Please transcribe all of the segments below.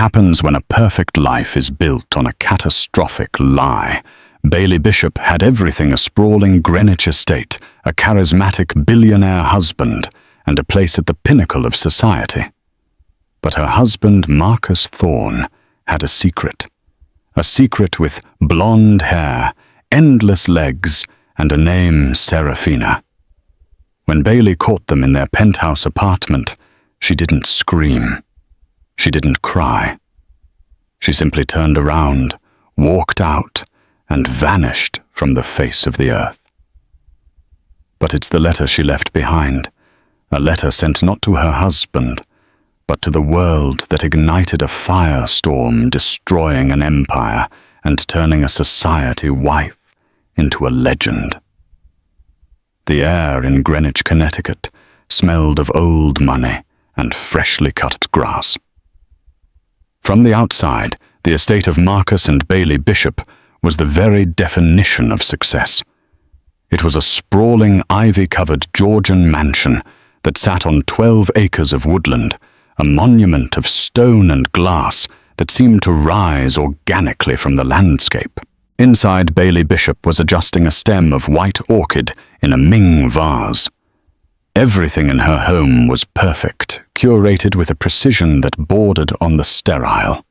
happens when a perfect life is built on a catastrophic lie. Bailey Bishop had everything: a sprawling Greenwich estate, a charismatic billionaire husband, and a place at the pinnacle of society. But her husband, Marcus Thorne, had a secret. A secret with blonde hair, endless legs, and a name, Serafina. When Bailey caught them in their penthouse apartment, she didn't scream. She didn't cry. She simply turned around, walked out, and vanished from the face of the earth. But it's the letter she left behind, a letter sent not to her husband, but to the world, that ignited a firestorm, destroying an empire and turning a society wife into a legend. The air in Greenwich, Connecticut, smelled of old money and freshly cut grass. From the outside, the estate of Marcus and Bailey Bishop was the very definition of success. It was a sprawling, ivy-covered Georgian mansion that sat on 12 acres of woodland, a monument of stone and glass that seemed to rise organically from the landscape. Inside, Bailey Bishop was adjusting a stem of white orchid in a Ming vase. Everything in her home was perfect, curated with a precision that bordered on the sterile.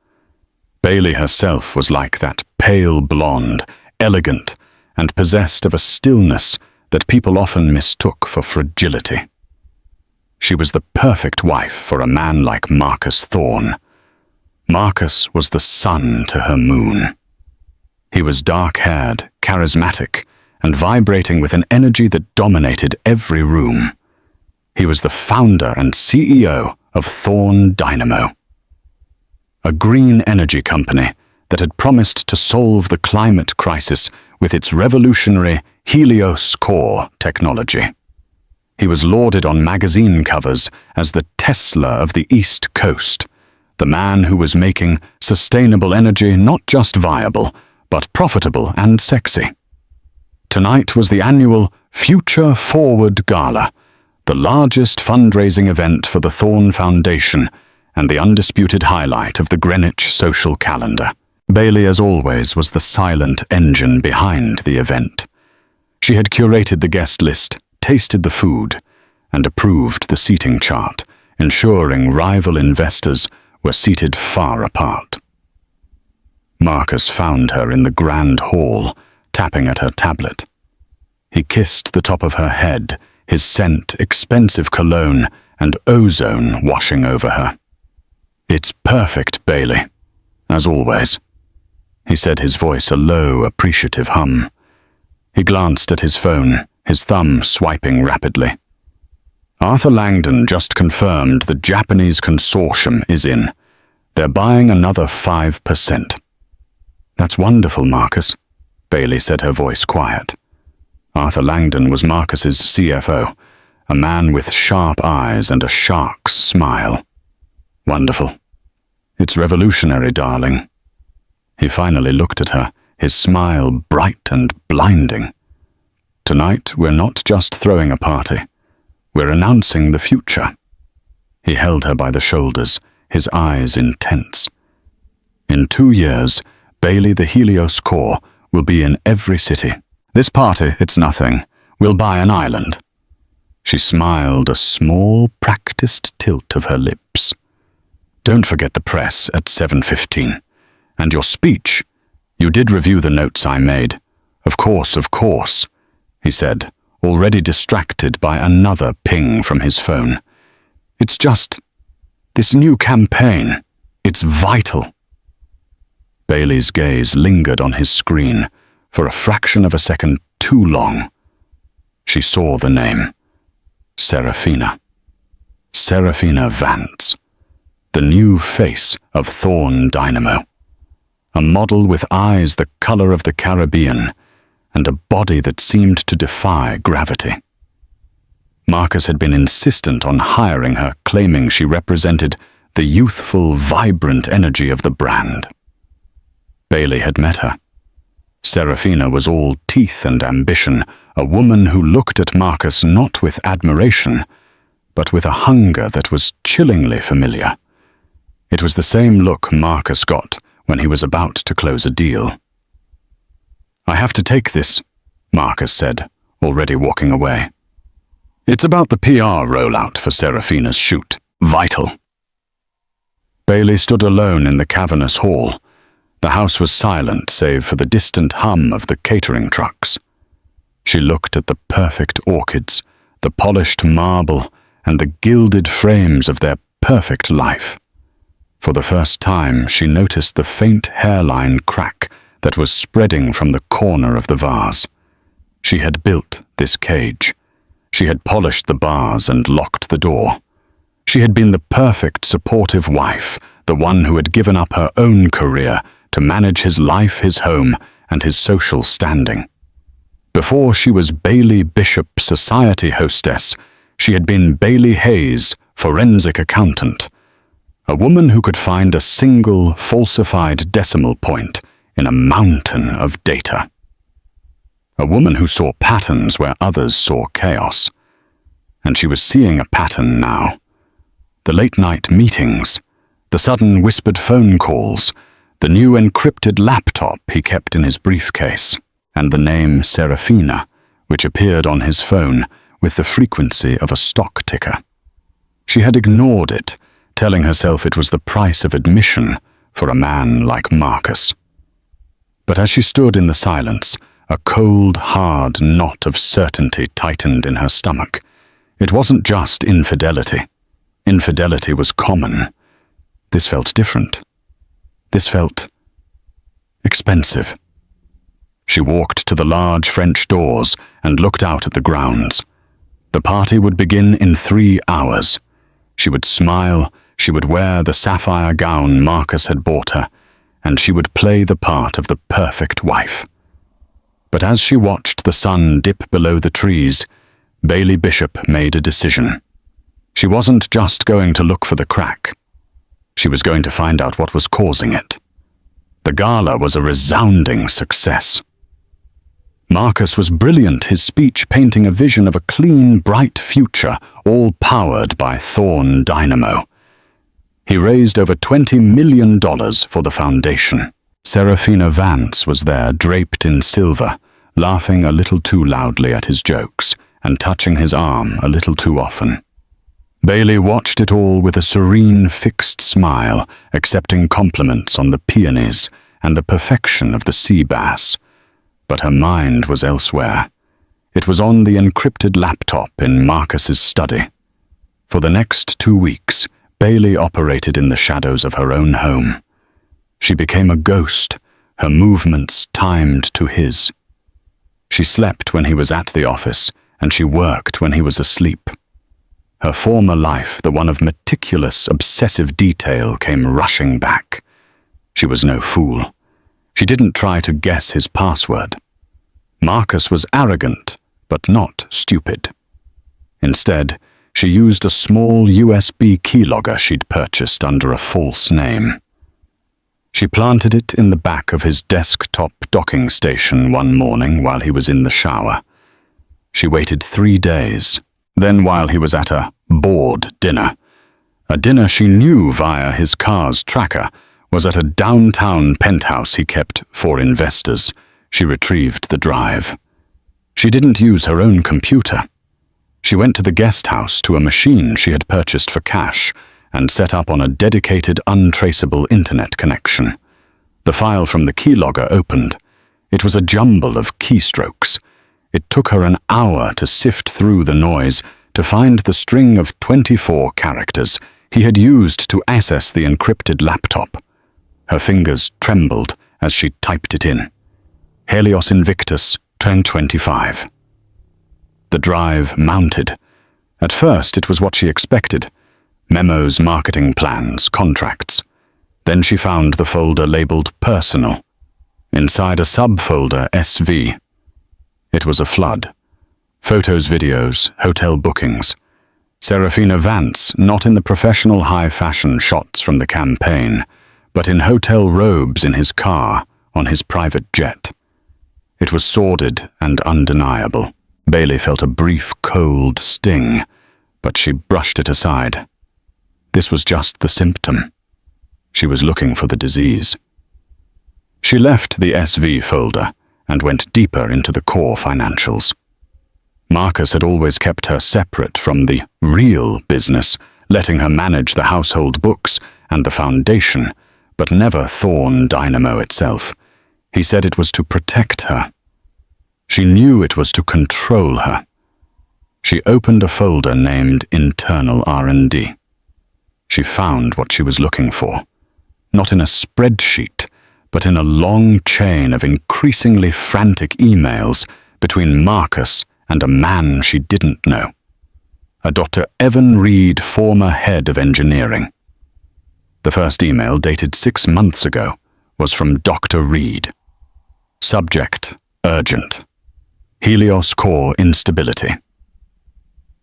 Bailey herself was like that, pale blonde, elegant, and possessed of a stillness that people often mistook for fragility. She was the perfect wife for a man like Marcus Thorne. Marcus was the sun to her moon. He was dark-haired, charismatic, and vibrating with an energy that dominated every room. He was the founder and CEO of Thorne Dynamo, a green energy company that had promised to solve the climate crisis with its revolutionary Helios core technology. He was lauded on magazine covers as the Tesla of the East Coast, the man who was making sustainable energy not just viable, but profitable and sexy. Tonight was the annual Future Forward Gala, the largest fundraising event for the Thorne Foundation and the undisputed highlight of the Greenwich social calendar. Bailey, as always, was the silent engine behind the event. She had curated the guest list, tasted the food, and approved the seating chart, ensuring rival investors were seated far apart. Marcus found her in the grand hall, tapping at her tablet. He kissed the top of her head, his scent, expensive cologne, and ozone washing over her. "It's perfect, Bailey, as always," he said, his voice a low, appreciative hum. He glanced at his phone, his thumb swiping rapidly. "Arthur Langdon just confirmed the Japanese consortium is in. They're buying another 5%. "That's wonderful, Marcus," Bailey said, her voice quiet. Arthur Langdon was Marcus's CFO, a man with sharp eyes and a shark's smile. "Wonderful. It's revolutionary, darling." He finally looked at her, his smile bright and blinding. "Tonight, we're not just throwing a party. We're announcing the future." He held her by the shoulders, his eyes intense. "In 2 years, Bailey the Helios core will be in every city. This party, it's nothing. We'll buy an island." She smiled, a small, practiced tilt of her lips. "Don't forget the press at 7:15. And your speech. You did review the notes I made." Of course," he said, already distracted by another ping from his phone. "It's just this new campaign. It's vital." Bailey's gaze lingered on his screen for a fraction of a second too long. She saw the name. Serafina. Serafina Vance. The new face of Thorne Dynamo. A model with eyes the color of the Caribbean and a body that seemed to defy gravity. Marcus had been insistent on hiring her, claiming she represented the youthful, vibrant energy of the brand. Bailey had met her. Serafina was all teeth and ambition, a woman who looked at Marcus not with admiration, but with a hunger that was chillingly familiar. It was the same look Marcus got when he was about to close a deal. "I have to take this," Marcus said, already walking away. "It's about the PR rollout for Serafina's shoot. Vital." Bailey stood alone in the cavernous hall. The house was silent save for the distant hum of the catering trucks. She looked at the perfect orchids, the polished marble, and the gilded frames of their perfect life. For the first time, she noticed the faint hairline crack that was spreading from the corner of the vase. She had built this cage. She had polished the bars and locked the door. She had been the perfect supportive wife, the one who had given up her own career to manage his life, his home, and his social standing. Before she was Bailey Bishop, society hostess, she had been Bailey Hayes, forensic accountant. A woman who could find a single falsified decimal point in a mountain of data. A woman who saw patterns where others saw chaos. And she was seeing a pattern now. The late-night meetings, the sudden whispered phone calls, the new encrypted laptop he kept in his briefcase, and the name Serafina, which appeared on his phone with the frequency of a stock ticker. She had ignored it, telling herself it was the price of admission for a man like Marcus. But as she stood in the silence, a cold, hard knot of certainty tightened in her stomach. It wasn't just infidelity. Infidelity was common. This felt different. This felt expensive. She walked to the large French doors and looked out at the grounds. The party would begin in 3 hours. She would smile, she would wear the sapphire gown Marcus had bought her, and she would play the part of the perfect wife. But as she watched the sun dip below the trees, Bailey Bishop made a decision. She wasn't just going to look for the crack. She was going to find out what was causing it. The gala was a resounding success. Marcus was brilliant, his speech painting a vision of a clean, bright future, all powered by Thorn Dynamo. He raised over $20 million for the foundation. Serafina Vance was there, draped in silver, laughing a little too loudly at his jokes and touching his arm a little too often. Bailey watched it all with a serene, fixed smile, accepting compliments on the peonies and the perfection of the sea bass. But her mind was elsewhere. It was on the encrypted laptop in Marcus's study. For the next 2 weeks, Bailey operated in the shadows of her own home. She became a ghost, her movements timed to his. She slept when he was at the office, and she worked when he was asleep. Her former life, the one of meticulous, obsessive detail, came rushing back. She was no fool. She didn't try to guess his password. Marcus was arrogant, but not stupid. Instead, she used a small USB keylogger she'd purchased under a false name. She planted it in the back of his desktop docking station one morning while he was in the shower. She waited 3 days. Then while he was at a board dinner, a dinner she knew via his car's tracker was at a downtown penthouse he kept for investors, she retrieved the drive. She didn't use her own computer. She went to the guest house to a machine she had purchased for cash and set up on a dedicated, untraceable internet connection. The file from the keylogger opened. It was a jumble of keystrokes. It took her an hour to sift through the noise to find the string of 24 characters he had used to access the encrypted laptop. Her fingers trembled as she typed it in. Helios Invictus, turn 25. The drive mounted. At first, it was what she expected. Memos, marketing plans, contracts. Then she found the folder labeled Personal. Inside a subfolder, SV. It was a flood. Photos, videos, hotel bookings. Serafina Vance, not in the professional high-fashion shots from the campaign, but in hotel robes in his car, on his private jet. It was sordid and undeniable. Bailey felt a brief, cold sting, but she brushed it aside. This was just the symptom. She was looking for the disease. She left the SV folder and went deeper into the core financials. Marcus had always kept her separate from the real business, letting her manage the household books and the foundation, but never Thorn Dynamo itself. He said it was to protect her. She knew it was to control her. She opened a folder named Internal R&D. She found what she was looking for, not in a spreadsheet, but in a long chain of increasingly frantic emails between Marcus and a man she didn't know. A Dr. Evan Reed, former head of engineering. The first email, dated 6 months ago, was from Dr. Reed. Subject: urgent. Helios core instability.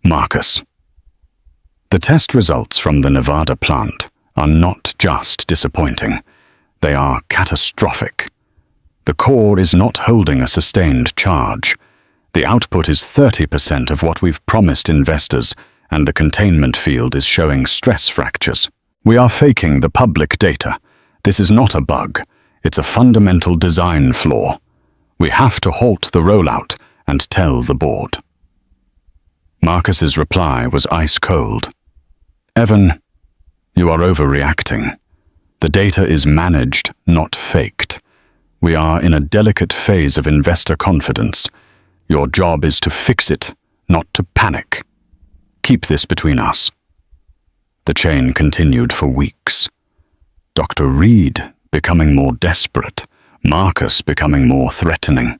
Marcus. The test results from the Nevada plant are not just disappointing, they are catastrophic. The core is not holding a sustained charge. The output is 30% of what we've promised investors, and the containment field is showing stress fractures. We are faking the public data. This is not a bug. It's a fundamental design flaw. We have to halt the rollout and tell the board. Marcus's reply was ice cold. Evan, you are overreacting. The data is managed, not faked. We are in a delicate phase of investor confidence. Your job is to fix it, not to panic. Keep this between us. The chain continued for weeks. Dr. Reed becoming more desperate, Marcus becoming more threatening.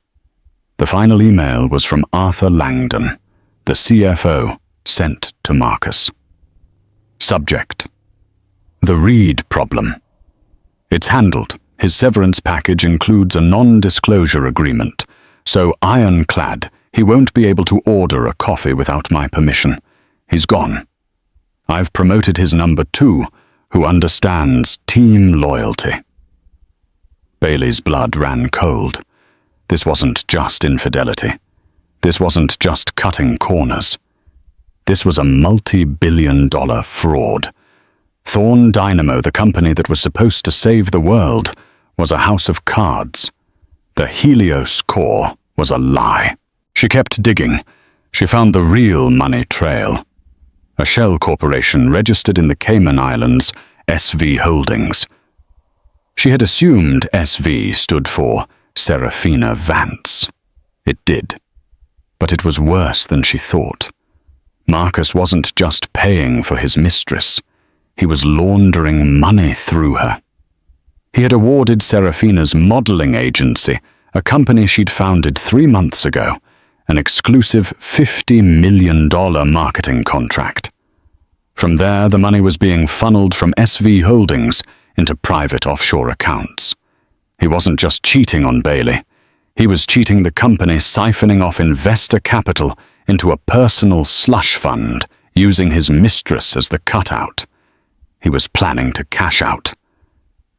The final email was from Arthur Langdon, the CFO, sent to Marcus. Subject: the Reed problem. It's handled. His severance package includes a non-disclosure agreement, so ironclad, he won't be able to order a coffee without my permission. He's gone. I've promoted his number 2, who understands team loyalty. Bailey's blood ran cold. This wasn't just infidelity. This wasn't just cutting corners. This was a multi-billion-dollar fraud. Thorn Dynamo, the company that was supposed to save the world, was a house of cards. The Helios core was a lie. She kept digging. She found the real money trail. A shell corporation registered in the Cayman Islands, SV Holdings. She had assumed SV stood for Serafina Vance. It did. But it was worse than she thought. Marcus wasn't just paying for his mistress. He was laundering money through her. He had awarded Serafina's modeling agency, a company she'd founded 3 months ago, an exclusive $50 million marketing contract. From there, the money was being funneled from SV Holdings into private offshore accounts. He wasn't just cheating on Bailey. He was cheating the company, siphoning off investor capital into a personal slush fund, using his mistress as the cutout. He was planning to cash out.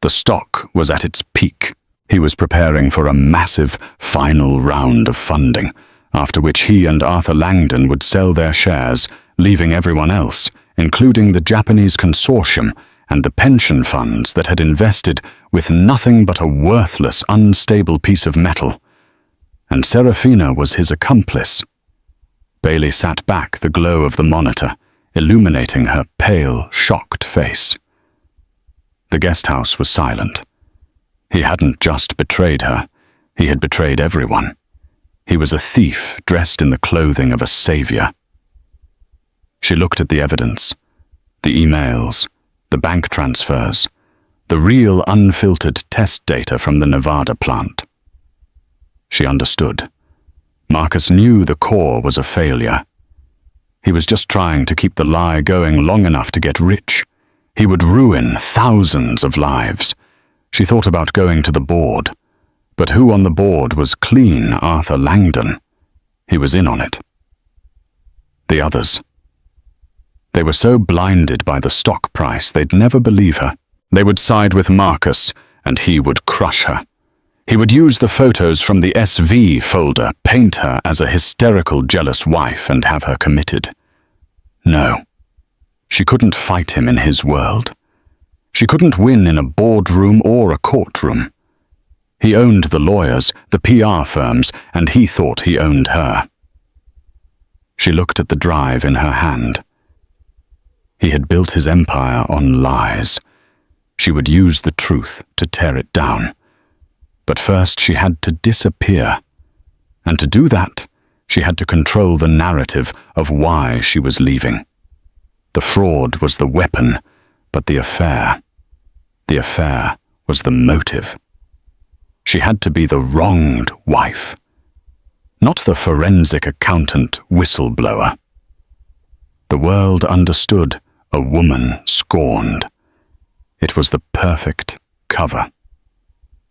The stock was at its peak. He was preparing for a massive final round of funding, after which he and Arthur Langdon would sell their shares, leaving everyone else, including the Japanese consortium and the pension funds that had invested with nothing but a worthless, unstable piece of metal. And Serafina was his accomplice. Bailey sat back, the glow of the monitor illuminating her pale, shocked face. The guest house was silent. He hadn't just betrayed her. He had betrayed everyone. He was a thief dressed in the clothing of a savior. She looked at the evidence, the emails, the bank transfers, the real unfiltered test data from the Nevada plant. She understood. Marcus knew the core was a failure. He was just trying to keep the lie going long enough to get rich. He would ruin thousands of lives. She thought about going to the board. But who on the board was clean Arthur Langdon? He was in on it. The others. They were so blinded by the stock price they'd never believe her. They would side with Marcus, and he would crush her. He would use the photos from the SV folder, paint her as a hysterical, jealous wife, and have her committed. No. She couldn't fight him in his world. She couldn't win in a boardroom or a courtroom. He owned the lawyers, the PR firms, and he thought he owned her. She looked at the drive in her hand. He had built his empire on lies. She would use the truth to tear it down. But first she had to disappear. And to do that, she had to control the narrative of why she was leaving. The fraud was the weapon, but the affair was the motive. She had to be the wronged wife, not the forensic accountant whistleblower. The world understood a woman scorned. It was the perfect cover.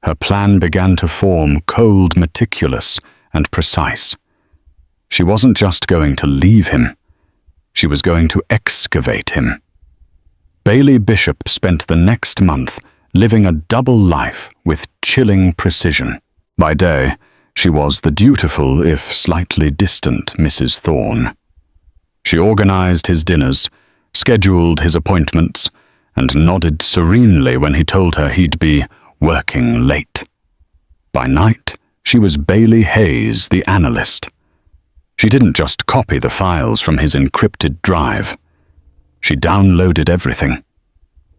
Her plan began to form, cold, meticulous, and precise. She wasn't just going to leave him. She was going to excavate him. Bailey Bishop spent the next month living a double life with chilling precision. By day, she was the dutiful, if slightly distant, Mrs. Thorne. She organized his dinners, scheduled his appointments, and nodded serenely when he told her he'd be working late. By night, she was Bailey Hayes, the analyst. She didn't just copy the files from his encrypted drive. She downloaded everything.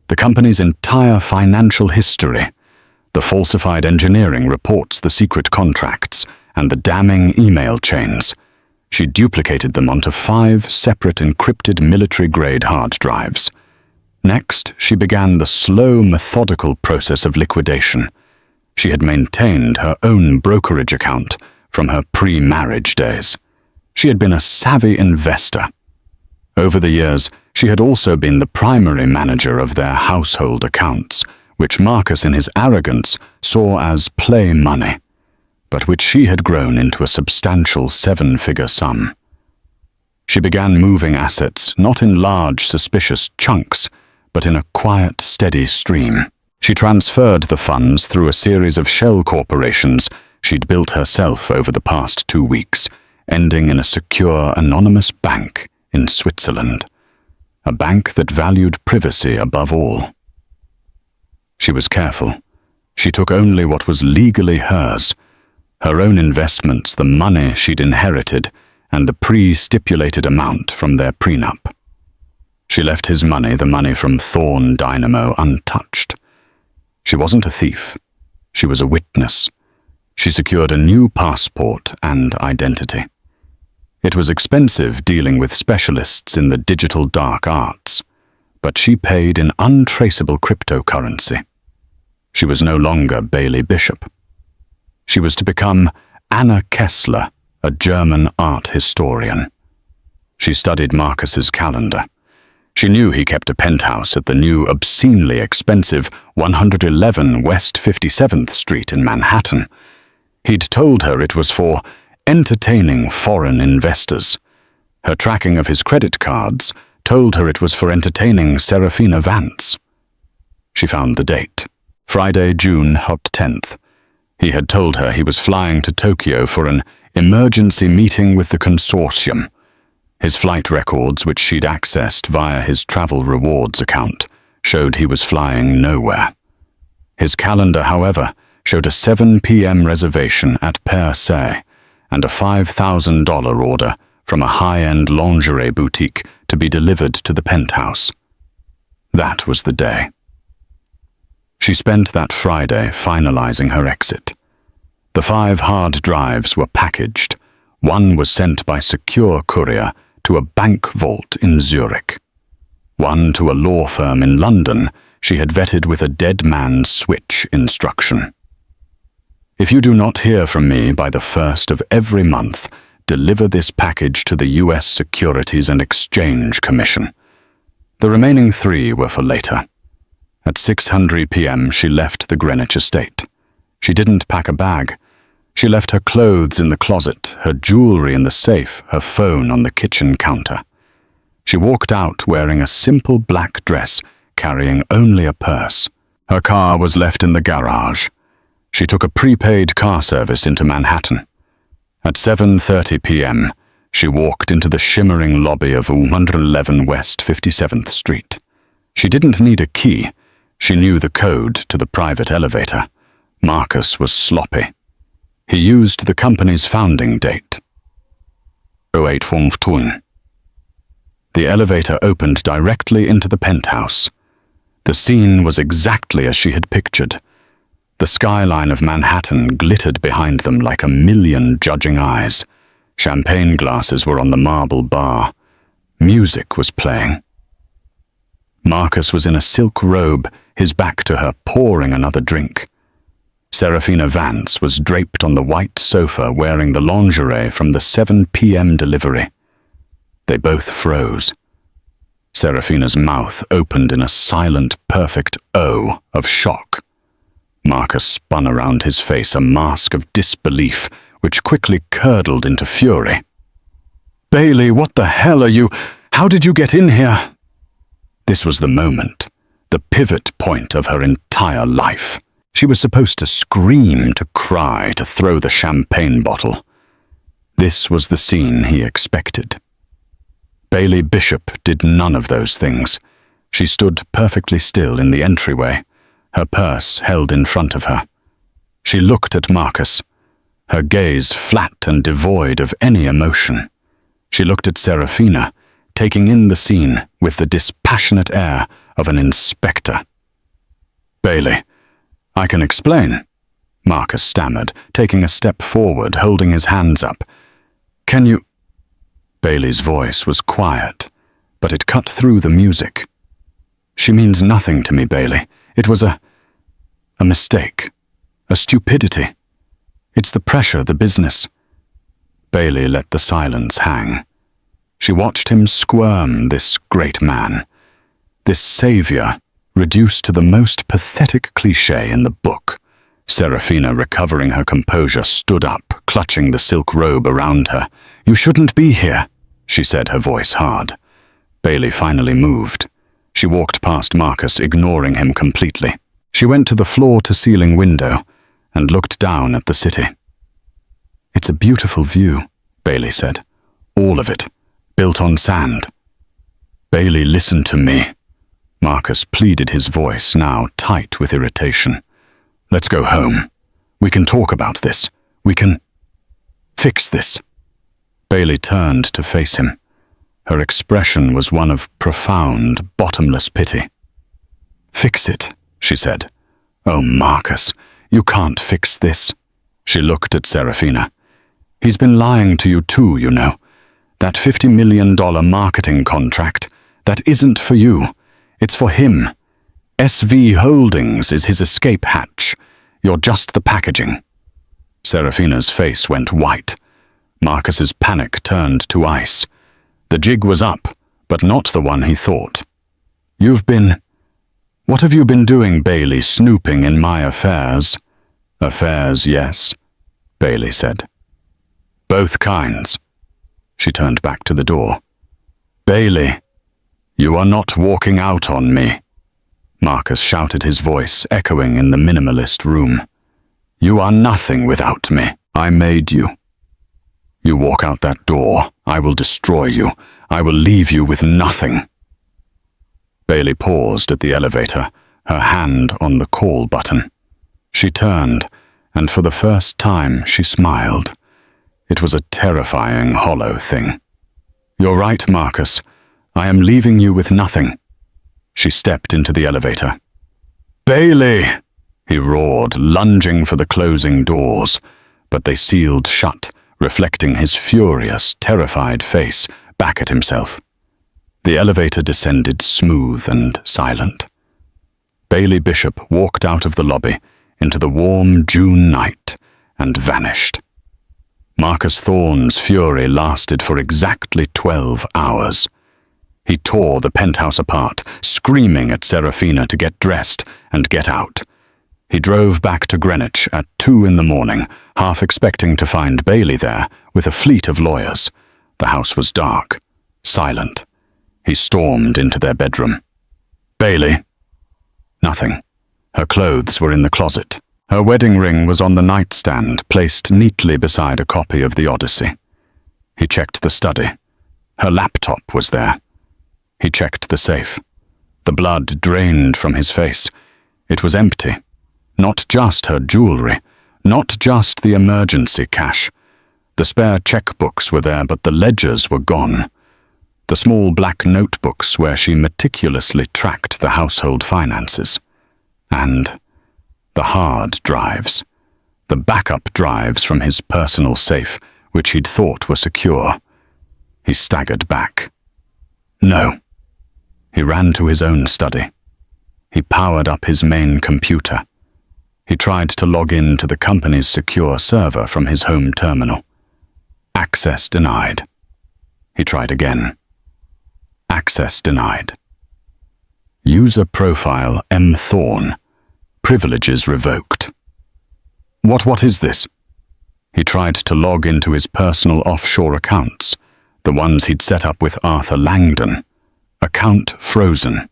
The company's entire financial history, the falsified engineering reports, the secret contracts, and the damning email chains. She duplicated them onto 5 separate encrypted military-grade hard drives. Next, she began the slow, methodical process of liquidation. She had maintained her own brokerage account from her pre-marriage days. She had been a savvy investor. Over the years, she had also been the primary manager of their household accounts, which Marcus in his arrogance saw as play money, but which she had grown into a substantial 7-figure sum. She began moving assets not in large, suspicious chunks, but in a quiet, steady stream. She transferred the funds through a series of shell corporations she'd built herself over the past 2 weeks, ending in a secure, anonymous bank in Switzerland. A bank that valued privacy above all. She was careful. She took only what was legally hers, her own investments, the money she'd inherited, and the pre-stipulated amount from their prenup. She left his money, the money from Thorne Dynamo, untouched. She wasn't a thief. She was a witness. She secured a new passport and identity. It was expensive dealing with specialists in the digital dark arts, but she paid in untraceable cryptocurrency. She was no longer Bailey Bishop. She was to become Anna Kessler, a German art historian. She studied Marcus's calendar. She knew he kept a penthouse at the new, obscenely expensive 111 West 57th Street in Manhattan. He'd told her it was for entertaining foreign investors. Her tracking of his credit cards told her it was for entertaining Serafina Vance. She found the date. Friday, June 10th. He had told her he was flying to Tokyo for an emergency meeting with the consortium. His flight records, which she'd accessed via his travel rewards account, showed he was flying nowhere. His calendar, however, showed a 7 p.m. reservation at Per Se and a $5,000 order from a high-end lingerie boutique to be delivered to the penthouse. That was the day. She spent that Friday finalizing her exit. The 5 hard drives were packaged. One was sent by secure courier to a bank vault in Zurich. One to a law firm in London she had vetted with a dead man's switch instruction. If you do not hear from me by the 1st of every month, deliver this package to the U.S. Securities and Exchange Commission. The remaining 3 were for later. At 6:00 p.m. she left the Greenwich estate. She didn't pack a bag. She left her clothes in the closet, her jewelry in the safe, her phone on the kitchen counter. She walked out wearing a simple black dress, carrying only a purse. Her car was left in the garage. She took a prepaid car service into Manhattan. At 7:30 p.m., she walked into the shimmering lobby of 111 West 57th Street. She didn't need a key. She knew the code to the private elevator. Marcus was sloppy. He used the company's founding date. 0815. The elevator opened directly into the penthouse. The scene was exactly as she had pictured. The skyline of Manhattan glittered behind them like a million judging eyes. Champagne glasses were on the marble bar. Music was playing. Marcus was in a silk robe, his back to her, pouring another drink. Serafina Vance was draped on the white sofa wearing the lingerie from the 7 p.m. delivery. They both froze. Serafina's mouth opened in a silent, perfect O of shock. Marcus spun around his face a mask of disbelief, which quickly curdled into fury. "Bailey, what the hell are you? How did you get in here?" This was the moment, the pivot point of her entire life. She was supposed to scream, to cry, to throw the champagne bottle. This was the scene he expected. Bailey Bishop did none of those things. She stood perfectly still in the entryway, her purse held in front of her. She looked at Marcus, her gaze flat and devoid of any emotion. She looked at Serafina, taking in the scene with the dispassionate air of an inspector. "Bailey, I can explain," Marcus stammered, taking a step forward, holding his hands up. "Can you—" Bailey's voice was quiet, but it cut through the music. "She means nothing to me, Bailey. It was a mistake, a stupidity. It's the pressure, the business." Bailey let the silence hang. She watched him squirm, this great man, this savior, reduced to the most pathetic cliché in the book. Serafina, recovering her composure, stood up, clutching the silk robe around her. "You shouldn't be here," she said, her voice hard. Bailey finally moved. She walked past Marcus, ignoring him completely. She went to the floor-to-ceiling window and looked down at the city. "It's a beautiful view," Bailey said. "All of it, built on sand." "Bailey, listen to me." Marcus pleaded, his voice now tight with irritation. "Let's go home. We can talk about this. We can fix this." Bailey turned to face him. Her expression was one of profound, bottomless pity. "Fix it," she said. "Oh, Marcus, you can't fix this." She looked at Serafina. "He's been lying to you too, you know. That $50 million marketing contract, that isn't for you. It's for him. SV Holdings is his escape hatch. You're just the packaging." Serafina's face went white. Marcus's panic turned to ice. The jig was up, but not the one he thought. What have you been doing, Bailey, snooping in my affairs?" "Affairs, yes," Bailey said. "Both kinds." She turned back to the door. "Bailey, you are not walking out on me," Marcus shouted, his voice echoing in the minimalist room. "You are nothing without me. I made you. You walk out that door, I will destroy you. I will leave you with nothing." Bailey paused at the elevator, her hand on the call button. She turned, and for the first time she smiled. It was a terrifying, hollow thing. "You're right, Marcus. I am leaving you with nothing." She stepped into the elevator. "Bailey!" he roared, lunging for the closing doors, but they sealed shut, reflecting his furious, terrified face back at himself. The elevator descended smooth and silent. Bailey Bishop walked out of the lobby into the warm June night and vanished. Marcus Thorne's fury lasted for exactly 12 hours. He tore the penthouse apart, screaming at Serafina to get dressed and get out. He drove back to Greenwich at 2 a.m, half expecting to find Bailey there with a fleet of lawyers. The house was dark, silent. He stormed into their bedroom. "Bailey?" Nothing. Her clothes were in the closet. Her wedding ring was on the nightstand, placed neatly beside a copy of the Odyssey. He checked the study. Her laptop was there. He checked the safe. The blood drained from his face. It was empty. Not just her jewelry, not just the emergency cash. The spare checkbooks were there, but the ledgers were gone. The small black notebooks where she meticulously tracked the household finances. And the hard drives. The backup drives from his personal safe, which he'd thought were secure. He staggered back. No. He ran to his own study. He powered up his main computer. He tried to log in to the company's secure server from his home terminal. Access denied. He tried again. Access denied. User profile M. Thorne. Privileges revoked. What is this? He tried to log into his personal offshore accounts, the ones he'd set up with Arthur Langdon. Account frozen.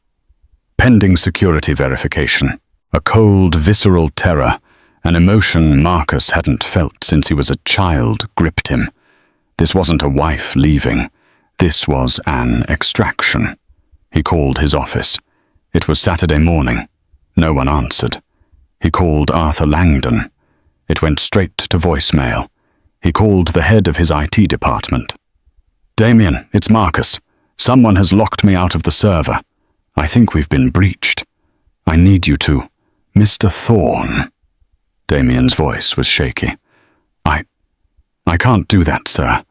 Pending security verification. A cold, visceral terror, an emotion Marcus hadn't felt since he was a child, gripped him. This wasn't a wife leaving. This was an extraction. He called his office. It was Saturday morning. No one answered. He called Arthur Langdon. It went straight to voicemail. He called the head of his IT department. "Damien, it's Marcus. Someone has locked me out of the server. I think we've been breached. I need you to... Mr. Thorne." Damien's voice was shaky. I can't do that, sir.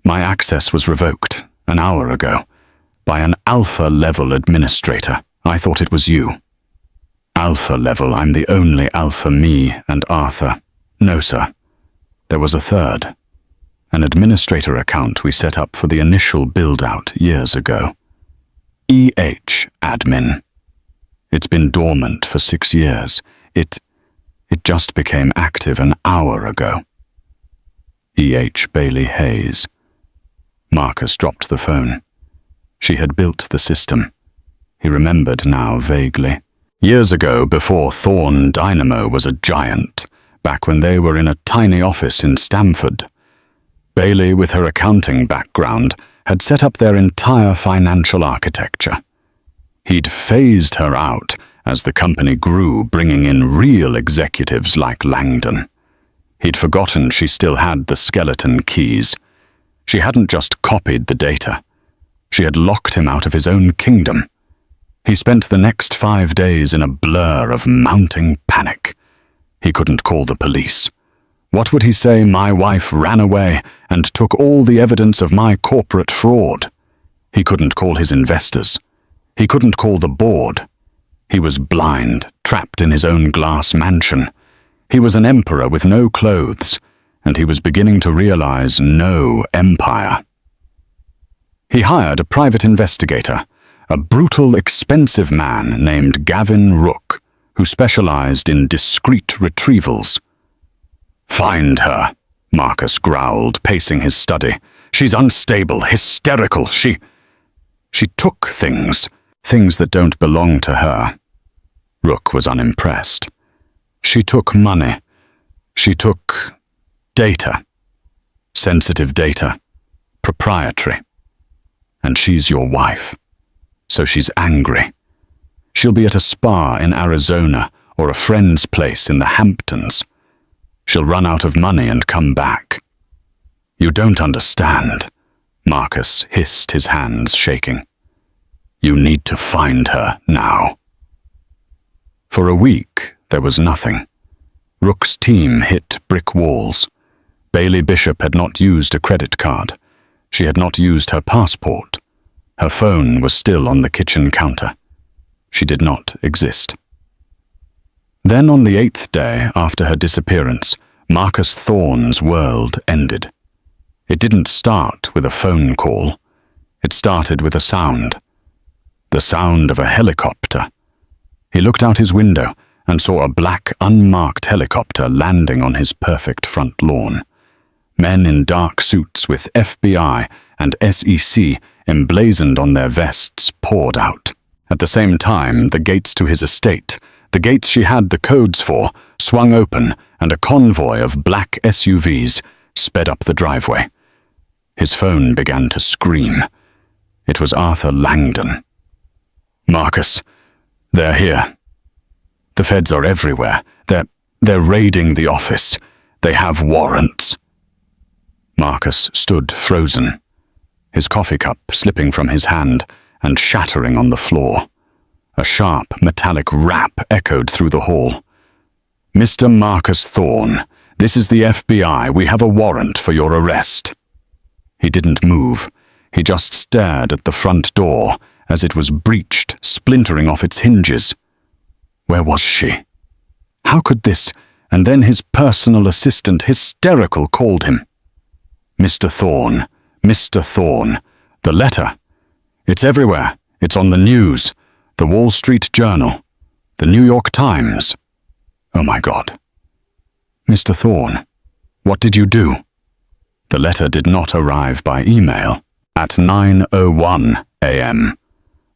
My access was revoked an hour ago by an alpha-level administrator. I thought it was you. Alpha level, I'm the only alpha, me and Arthur. No, sir. There was a third. An administrator account we set up for the initial build-out years ago. EH admin. It's been dormant for 6 years. It just became active an hour ago. EH Bailey Hayes. Marcus dropped the phone. She had built the system. He remembered now vaguely. Years ago, before Thorne Dynamo was a giant, back when they were in a tiny office in Stamford, Bailey, with her accounting background, had set up their entire financial architecture. He'd phased her out as the company grew, bringing in real executives like Langdon. He'd forgotten she still had the skeleton keys. She hadn't just copied the data. She had locked him out of his own kingdom. He spent the next 5 days in a blur of mounting panic. He couldn't call the police. What would he say? My wife ran away and took all the evidence of my corporate fraud. He couldn't call his investors. He couldn't call the board. He was blind, trapped in his own glass mansion. He was an emperor with no clothes, and he was beginning to realize no empire. He hired a private investigator, a brutal, expensive man named Gavin Rook, who specialized in discreet retrievals. "Find her," Marcus growled, pacing his study. "She's unstable, hysterical. She took things that don't belong to her." Rook was unimpressed. "She took money. She took data. Sensitive data. Proprietary. And she's your wife. So she's angry. She'll be at a spa in Arizona or a friend's place in the Hamptons. She'll run out of money and come back." "You don't understand," Marcus hissed, his hands shaking. "You need to find her now." For a week, there was nothing. Rook's team hit brick walls. Bailey Bishop had not used a credit card. She had not used her passport. Her phone was still on the kitchen counter. She did not exist. Then on the 8th day after her disappearance, Marcus Thorne's world ended. It didn't start with a phone call. It started with a sound. The sound of a helicopter. He looked out his window and saw a black, unmarked helicopter landing on his perfect front lawn. Men in dark suits with FBI and SEC emblazoned on their vests poured out. At the same time, the gates to his estate, the gates she had the codes for, swung open, and a convoy of black SUVs sped up the driveway. His phone began to scream. It was Arthur Langdon. "Marcus, they're here." The feds are everywhere. They're raiding the office. They have warrants." Marcus stood frozen, his coffee cup slipping from his hand and shattering on the floor. A sharp, metallic rap echoed through the hall. "Mr. Marcus Thorne, this is the FBI. We have a warrant for your arrest." He didn't move. He just stared at the front door as it was breached, splintering off its hinges. Where was she? How could this? And then his personal assistant, hysterical, called him. "Mr. Thorne, Mr. Thorne, the letter. It's everywhere. It's on the news, the Wall Street Journal, the New York Times. Oh my God. Mr. Thorne, what did you do?" The letter did not arrive by email at 9:01 a.m.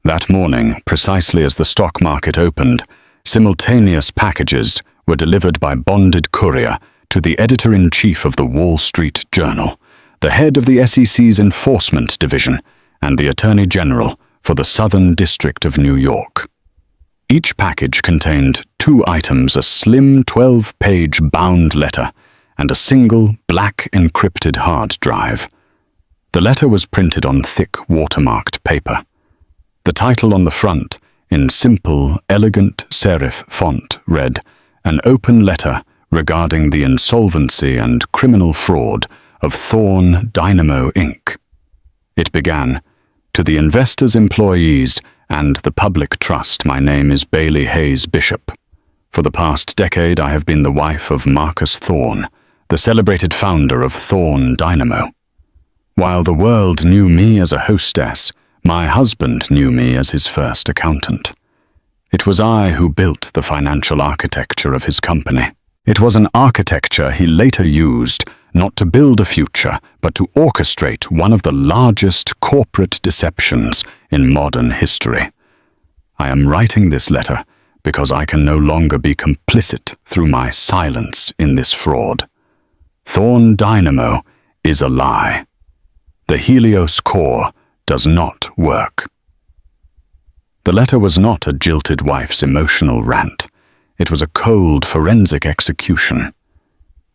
That morning, precisely as the stock market opened, simultaneous packages were delivered by bonded courier to the editor-in-chief of the Wall Street Journal, the head of the SEC's Enforcement Division, and the Attorney General for the Southern District of New York. Each package contained 2 items: a slim 12-page bound letter and a single black encrypted hard drive. The letter was printed on thick watermarked paper. The title on the front, in simple, elegant serif font, read, "An open letter regarding the insolvency and criminal fraud of Thorne Dynamo Inc." It began, "To the investors, employees, and the public trust, my name is Bailey Hayes Bishop. For the past decade, I have been the wife of Marcus Thorne, the celebrated founder of Thorne Dynamo. While the world knew me as a hostess, my husband knew me as his first accountant. It was I who built the financial architecture of his company. It was an architecture he later used not to build a future, but to orchestrate one of the largest corporate deceptions in modern history. I am writing this letter because I can no longer be complicit through my silence in this fraud. Thorne Dynamo is a lie. The Helios core does not work." The letter was not a jilted wife's emotional rant. It was a cold forensic execution.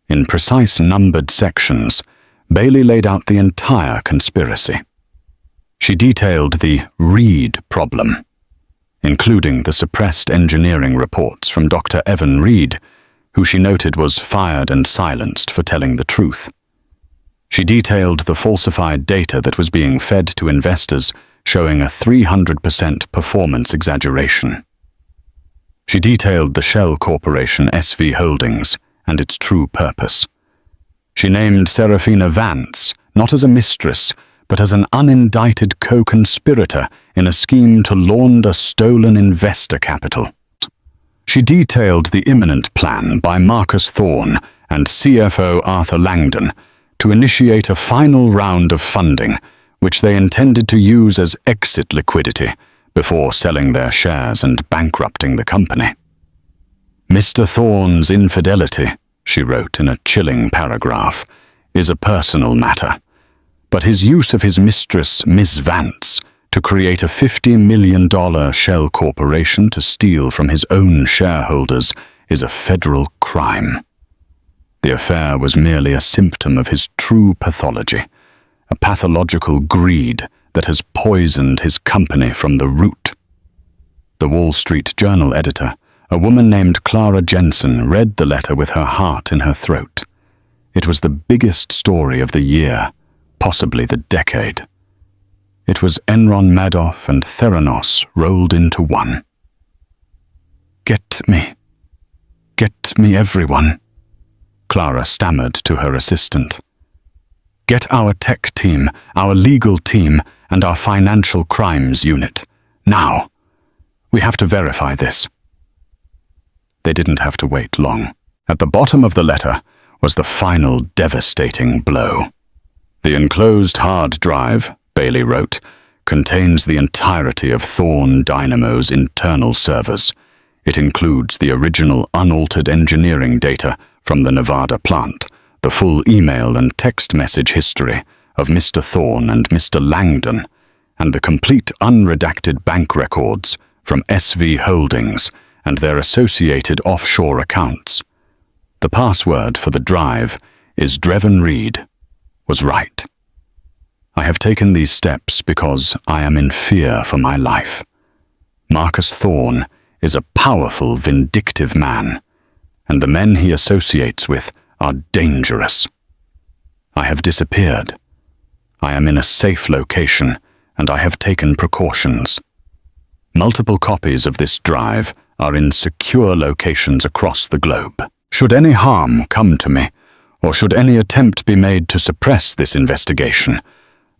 In precise numbered sections, Bailey laid out the entire conspiracy. She detailed the Reed problem, including the suppressed engineering reports from Dr. Evan Reed, who she noted was fired and silenced for telling the truth. She detailed the falsified data that was being fed to investors, showing a 300% performance exaggeration. She detailed the shell corporation SV Holdings and its true purpose. She named Serafina Vance not as a mistress, but as an unindicted co-conspirator in a scheme to launder stolen investor capital. She detailed the imminent plan by Marcus Thorne and CFO Arthur Langdon to initiate a final round of funding, which they intended to use as exit liquidity before selling their shares and bankrupting the company. "Mr. Thorne's infidelity," she wrote in a chilling paragraph, "is a personal matter, but his use of his mistress, Miss Vance, to create a $50 million shell corporation to steal from his own shareholders is a federal crime. The affair was merely a symptom of his true pathology, a pathological greed that has poisoned his company from the root." The Wall Street Journal editor, a woman named Clara Jensen, read the letter with her heart in her throat. It was the biggest story of the year, possibly the decade. It was Enron Madoff and Theranos rolled into one. Get me everyone," Clara stammered to her assistant. "Get our tech team, our legal team, and our financial crimes unit. Now. We have to verify this." They didn't have to wait long. At the bottom of the letter was the final devastating blow. "The enclosed hard drive," Bailey wrote, "contains the entirety of Thorne Dynamo's internal servers. It includes the original unaltered engineering data from the Nevada plant, the full email and text message history of Mr. Thorne and Mr. Langdon, and the complete unredacted bank records from SV Holdings and their associated offshore accounts. The password for the drive is Dreven Reed was right. I have taken these steps because I am in fear for my life. Marcus Thorne is a powerful, vindictive man, and the men he associates with are dangerous. I have disappeared. I am in a safe location, and I have taken precautions. Multiple copies of this drive are in secure locations across the globe. Should any harm come to me, or should any attempt be made to suppress this investigation,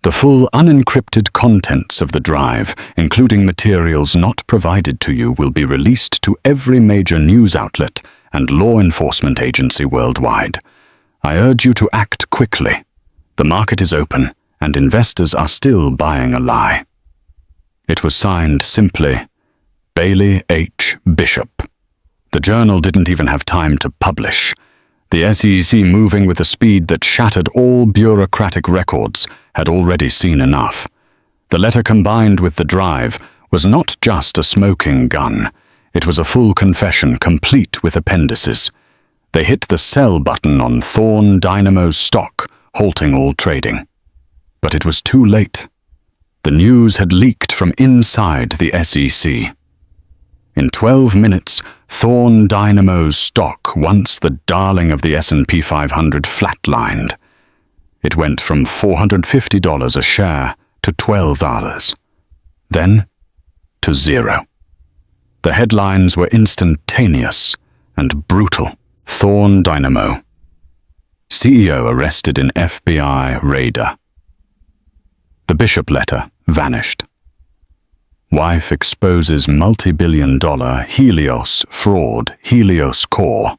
the full unencrypted contents of the drive, including materials not provided to you, will be released to every major news outlet and law enforcement agency worldwide. I urge you to act quickly. The market is open, and investors are still buying a lie. It was signed simply, Bailey H. Bishop. The journal didn't even have time to publish. The SEC, moving with a speed that shattered all bureaucratic records, had already seen enough. The letter combined with the drive was not just a smoking gun. It was a full confession, complete with appendices. They hit the sell button on Thorne Dynamo's stock, halting all trading. But it was too late. The news had leaked from inside the SEC. In 12 minutes, Thorne Dynamo's stock, once the darling of the S&P 500, flatlined. It went from $450 a share to $12, then to zero. The headlines were instantaneous and brutal. Thorne Dynamo. CEO arrested in FBI raider. The Bishop letter vanished. Wife exposes multi-billion-dollar Helios fraud, Helios Core.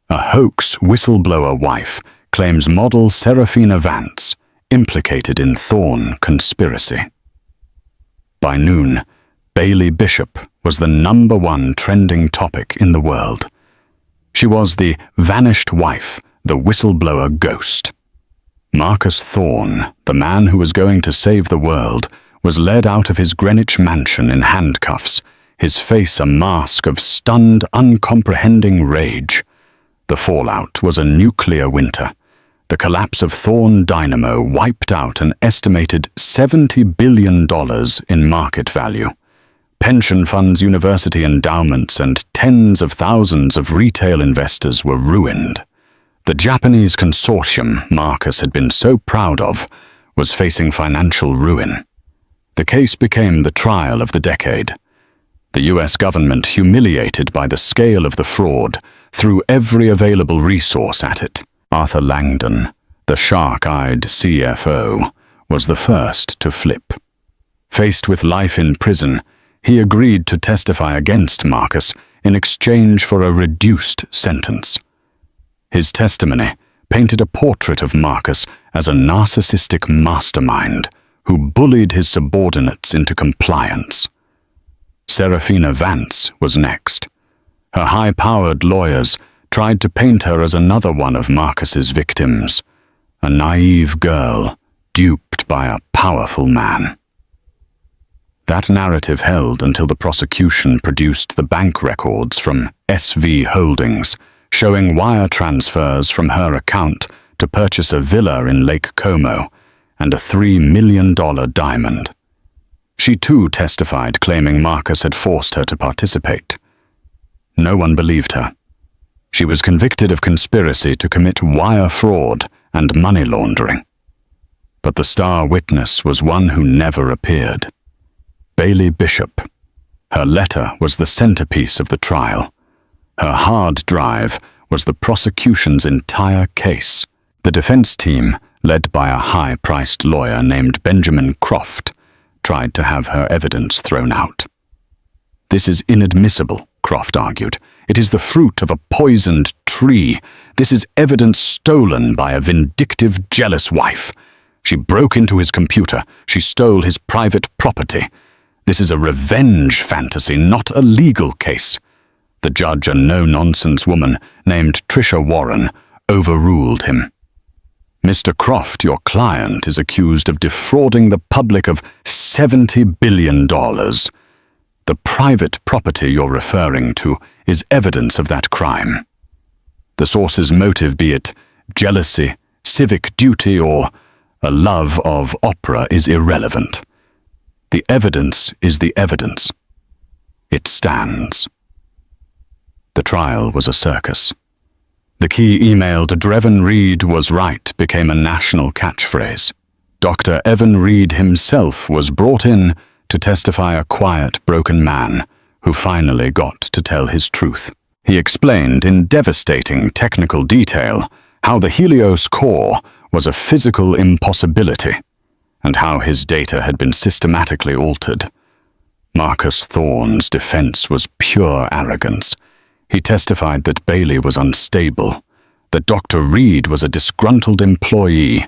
A hoax whistleblower wife claims model Serafina Vance implicated in Thorne conspiracy. By noon, Bailey Bishop was the #1 trending topic in the world. She was the vanished wife, the whistleblower ghost. Marcus Thorne, the man who was going to save the world, was led out of his Greenwich mansion in handcuffs, his face a mask of stunned, uncomprehending rage. The fallout was a nuclear winter. The collapse of Thorne Dynamo wiped out an estimated $70 billion in market value. Pension funds, university endowments, and tens of thousands of retail investors were ruined. The Japanese consortium Marcus had been so proud of was facing financial ruin. The case became the trial of the decade. The US government, humiliated by the scale of the fraud, threw every available resource at it. Arthur Langdon, the shark-eyed CFO, was the first to flip. Faced with life in prison, he agreed to testify against Marcus in exchange for a reduced sentence. His testimony painted a portrait of Marcus as a narcissistic mastermind who bullied his subordinates into compliance. Serafina Vance was next. Her high-powered lawyers tried to paint her as another one of Marcus's victims, a naive girl duped by a powerful man. That narrative held until the prosecution produced the bank records from SV Holdings, showing wire transfers from her account to purchase a villa in Lake Como and a $3 million diamond. She too testified, claiming Marcus had forced her to participate. No one believed her. She was convicted of conspiracy to commit wire fraud and money laundering. But the star witness was one who never appeared. Bailey Bishop. Her letter was the centerpiece of the trial. Her hard drive was the prosecution's entire case. The defense team, led by a high-priced lawyer named Benjamin Croft, tried to have her evidence thrown out. "This is inadmissible," Croft argued. "It is the fruit of a poisoned tree. This is evidence stolen by a vindictive, jealous wife. She broke into his computer. She stole his private property. This is a revenge fantasy, not a legal case." The judge, a no-nonsense woman named Tricia Warren, overruled him. "Mr. Croft, your client, is accused of defrauding the public of $70 billion. The The private property you're referring to is evidence of that crime. The source's motive, be it jealousy, civic duty, or a love of opera, is irrelevant. The evidence is the evidence. It stands. The trial was a circus. The key emailed Dreven Reed was right became a national catchphrase. Dr. Evan Reed himself was brought in to testify, a quiet, broken man who finally got to tell his truth. He explained in devastating technical detail how the Helios core was a physical impossibility and how his data had been systematically altered. Marcus Thorne's defense was pure arrogance. He testified that Bailey was unstable, that Dr. Reed was a disgruntled employee,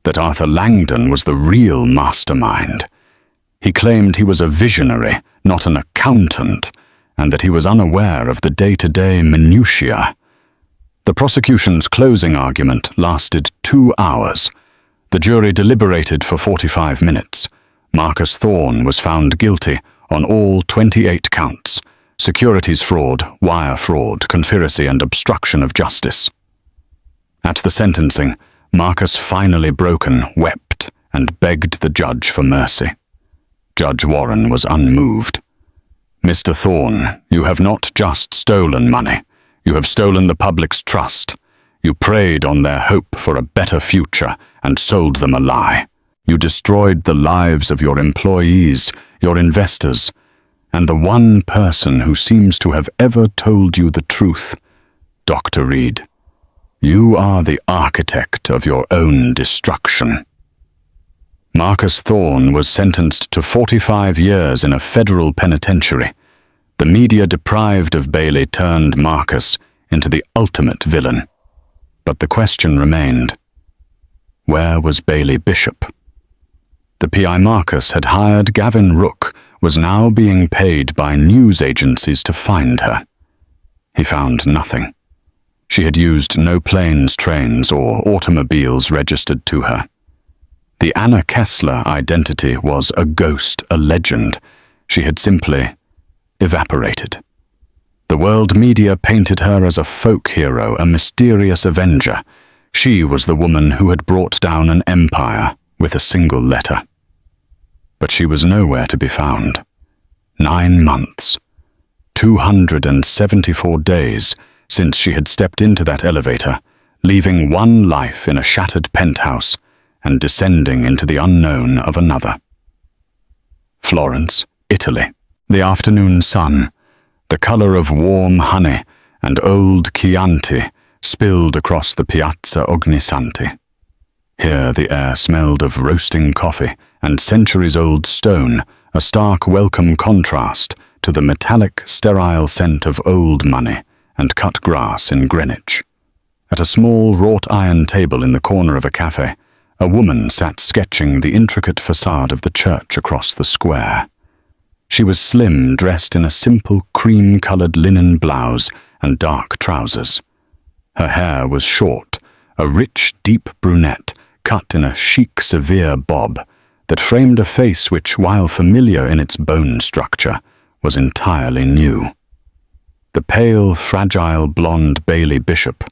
that Arthur Langdon was the real mastermind. He claimed he was a visionary, not an accountant, and that he was unaware of the day-to-day minutiae. The prosecution's closing argument lasted 2 hours. The jury deliberated for 45 minutes. Marcus Thorne was found guilty on all 28 counts: securities fraud, wire fraud, conspiracy, and obstruction of justice. At the sentencing, Marcus, finally broken, wept and begged the judge for mercy. Judge Warren was unmoved. "Mr. Thorne, you have not just stolen money. You have stolen the public's trust. You preyed on their hope for a better future and sold them a lie. You destroyed the lives of your employees, your investors, and the one person who seems to have ever told you the truth, Dr. Reed. You are the architect of your own destruction." Marcus Thorne was sentenced to 45 years in a federal penitentiary. The media deprived of Bailey turned Marcus into the ultimate villain. But the question remained: where was Bailey Bishop? The PI Marcus had hired Gavin Rook was now being paid by news agencies to find her. He found nothing. She had used no planes, trains, or automobiles registered to her. The Anna Kessler identity was a ghost, a legend. She had simply evaporated. The world media painted her as a folk hero, a mysterious avenger. She was the woman who had brought down an empire with a single letter. But she was nowhere to be found. 9 months, 274 days since she had stepped into that elevator, leaving one life in a shattered penthouse and descending into the unknown of another. Florence, Italy. The afternoon sun, the color of warm honey and old Chianti, spilled across the Piazza Ognissanti. Here the air smelled of roasting coffee and centuries-old stone, a stark welcome contrast to the metallic, sterile scent of old money and cut grass in Greenwich. At a small wrought-iron table in the corner of a cafe, a woman sat sketching the intricate facade of the church across the square. She was slim, dressed in a simple cream-colored linen blouse and dark trousers. Her hair was short, a rich, deep brunette cut in a chic, severe bob that framed a face which, while familiar in its bone structure, was entirely new. The pale, fragile blonde Bailey Bishop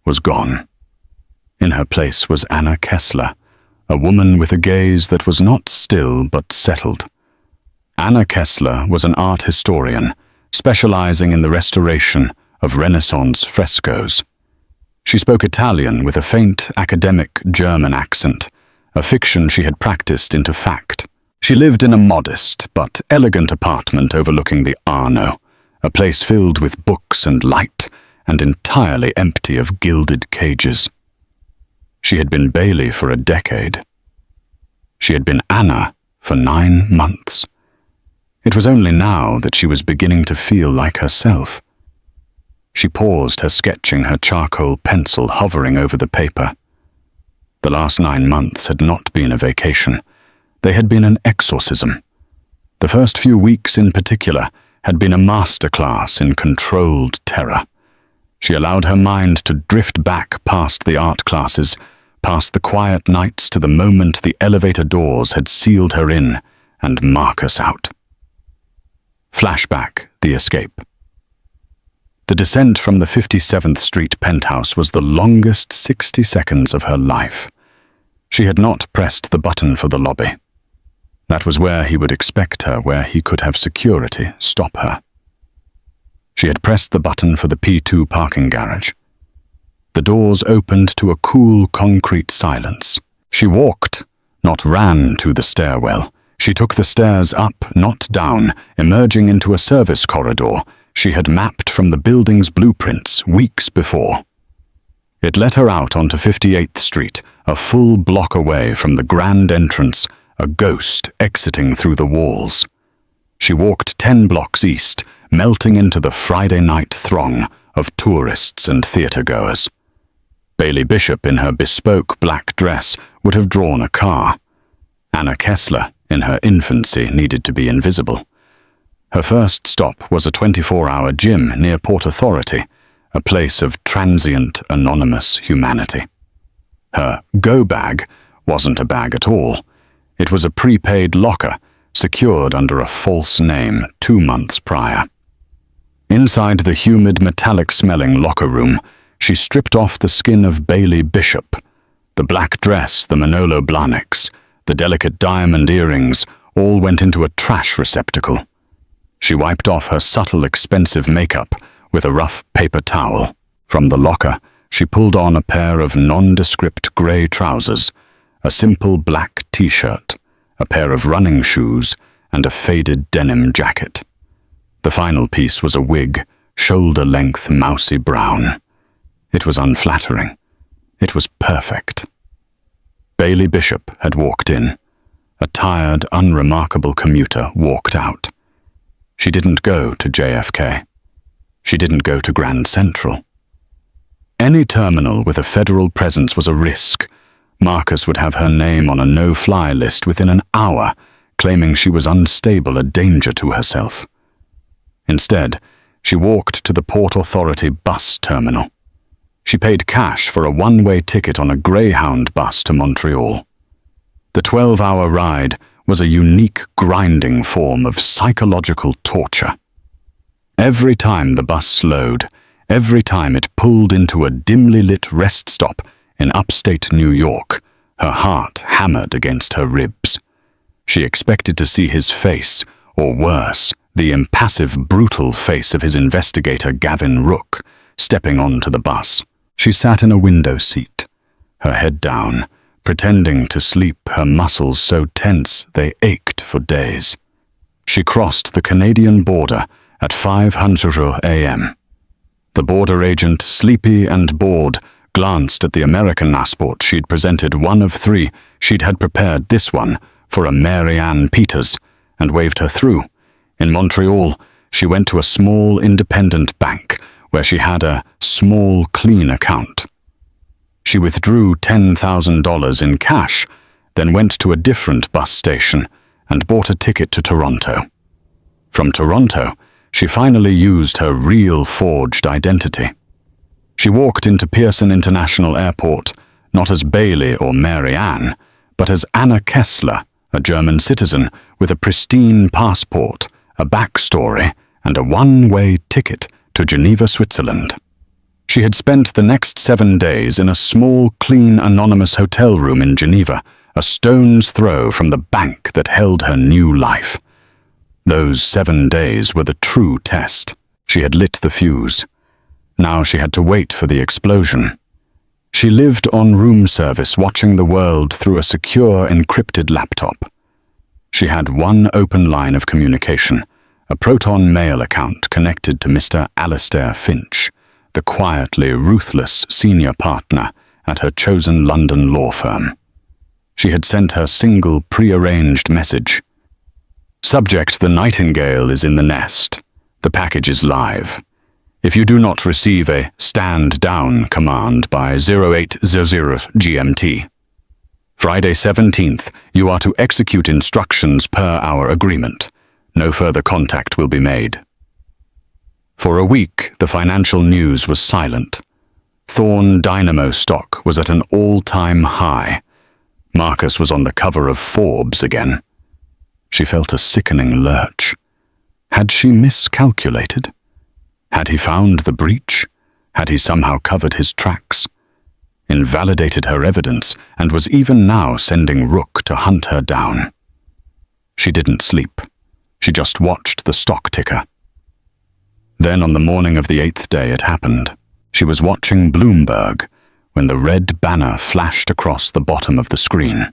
was gone. In her place was Anna Kessler, a woman with a gaze that was not still but settled. Anna Kessler was an art historian, specializing in the restoration of Renaissance frescoes. She spoke Italian with a faint academic German accent, a fiction she had practiced into fact. She lived in a modest but elegant apartment overlooking the Arno, a place filled with books and light and entirely empty of gilded cages. She had been Bailey for a decade. She had been Anna for 9 months. It was only now that she was beginning to feel like herself. She paused her sketching, her charcoal pencil hovering over the paper. The last 9 months had not been a vacation. They had been an exorcism. The first few weeks in particular had been a masterclass in controlled terror. She allowed her mind to drift back past the art classes, past the quiet nights to the moment the elevator doors had sealed her in and Marcus out. Flashback: the escape. The descent from the 57th Street penthouse was the longest 60 seconds of her life. She had not pressed the button for the lobby. That was where he would expect her, where he could have security stop her. She had pressed the button for the P2 parking garage. The doors opened to a cool concrete silence. She walked, not ran, to the stairwell. She took the stairs up, not down, emerging into a service corridor she had mapped from the building's blueprints weeks before. It let her out onto 58th Street, a full block away from the grand entrance, a ghost exiting through the walls. She walked 10 blocks east, melting into the Friday night throng of tourists and theater-goers. Bailey Bishop, in her bespoke black dress, would have drawn a car. Anna Kessler, in her infancy, needed to be invisible. Her first stop was a 24-hour gym near Port Authority, a place of transient, anonymous humanity. Her go bag wasn't a bag at all. It was a prepaid locker, secured under a false name 2 months prior. Inside the humid, metallic-smelling locker room, she stripped off the skin of Bailey Bishop. The black dress, the Manolo Blahniks, the delicate diamond earrings, all went into a trash receptacle. She wiped off her subtle, expensive makeup with a rough paper towel. From the locker, she pulled on a pair of nondescript grey trousers, a simple black t-shirt, a pair of running shoes, and a faded denim jacket. The final piece was a wig, shoulder-length, mousy brown. It was unflattering. It was perfect. Bailey Bishop had walked in. A tired, unremarkable commuter walked out. She didn't go to JFK. She didn't go to Grand Central. Any terminal with a federal presence was a risk. Marcus would have her name on a no-fly list within an hour, claiming she was unstable, a danger to herself. Instead, she walked to the Port Authority bus terminal. She paid cash for a one-way ticket on a Greyhound bus to Montreal. The 12-hour ride was a unique, grinding form of psychological torture. Every time the bus slowed, every time it pulled into a dimly lit rest stop in upstate New York, her heart hammered against her ribs. She expected to see his face, or worse, the impassive, brutal face of his investigator Gavin Rook, stepping onto the bus. She sat in a window seat, her head down, pretending to sleep, her muscles so tense they ached for days. She crossed the Canadian border at 5:00 a.m. The border agent, sleepy and bored, glanced at the American passport she'd presented, one of 3. She'd had prepared this one for a Mary Ann Peters, and waved her through. In Montreal, she went to a small independent bank where she had a small clean account. She withdrew $10,000 in cash, then went to a different bus station and bought a ticket to Toronto. From Toronto, she finally used her real forged identity. She walked into Pearson International Airport, not as Bailey or Mary Ann, but as Anna Kessler, a German citizen with a pristine passport, a backstory, and a one-way ticket to Geneva, Switzerland. She had spent the next 7 days in a small, clean, anonymous hotel room in Geneva, a stone's throw from the bank that held her new life. Those 7 days were the true test. She had lit the fuse. Now she had to wait for the explosion. She lived on room service, watching the world through a secure, encrypted laptop. She had one open line of communication, a Proton Mail account connected to Mr. Alastair Finch, the quietly ruthless senior partner at her chosen London law firm. She had sent her single pre-arranged message. Subject: the Nightingale is in the nest. The package is live. If you do not receive a stand down command by 0800 GMT, Friday 17th, you are to execute instructions per our agreement. No further contact will be made. For a week, the financial news was silent. Thorn Dynamo stock was at an all-time high. Marcus was on the cover of Forbes again. She felt a sickening lurch. Had she miscalculated? Had he found the breach? Had he somehow covered his tracks? Invalidated her evidence and was even now sending Rook to hunt her down. She didn't sleep. She just watched the stock ticker. Then on the morning of the 8th day it happened. She was watching Bloomberg when the red banner flashed across the bottom of the screen.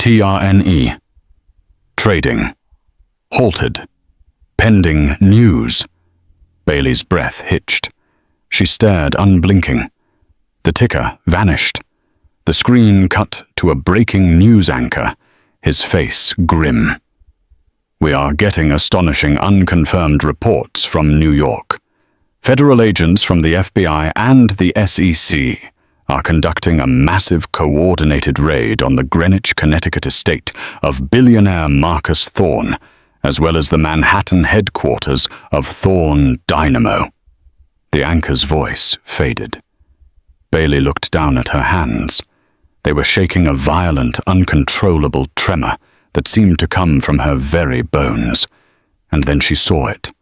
TRNE. Trading. Halted. Pending news. Bailey's breath hitched. She stared unblinking. The ticker vanished. The screen cut to a breaking news anchor, his face grim. We are getting astonishing unconfirmed reports from New York. Federal agents from the FBI and the SEC are conducting a massive coordinated raid on the Greenwich, Connecticut estate of billionaire Marcus Thorne, as well as the Manhattan headquarters of Thorne Dynamo. The anchor's voice faded. Bailey looked down at her hands. They were shaking a violent, uncontrollable tremor that seemed to come from her very bones. And then she saw it.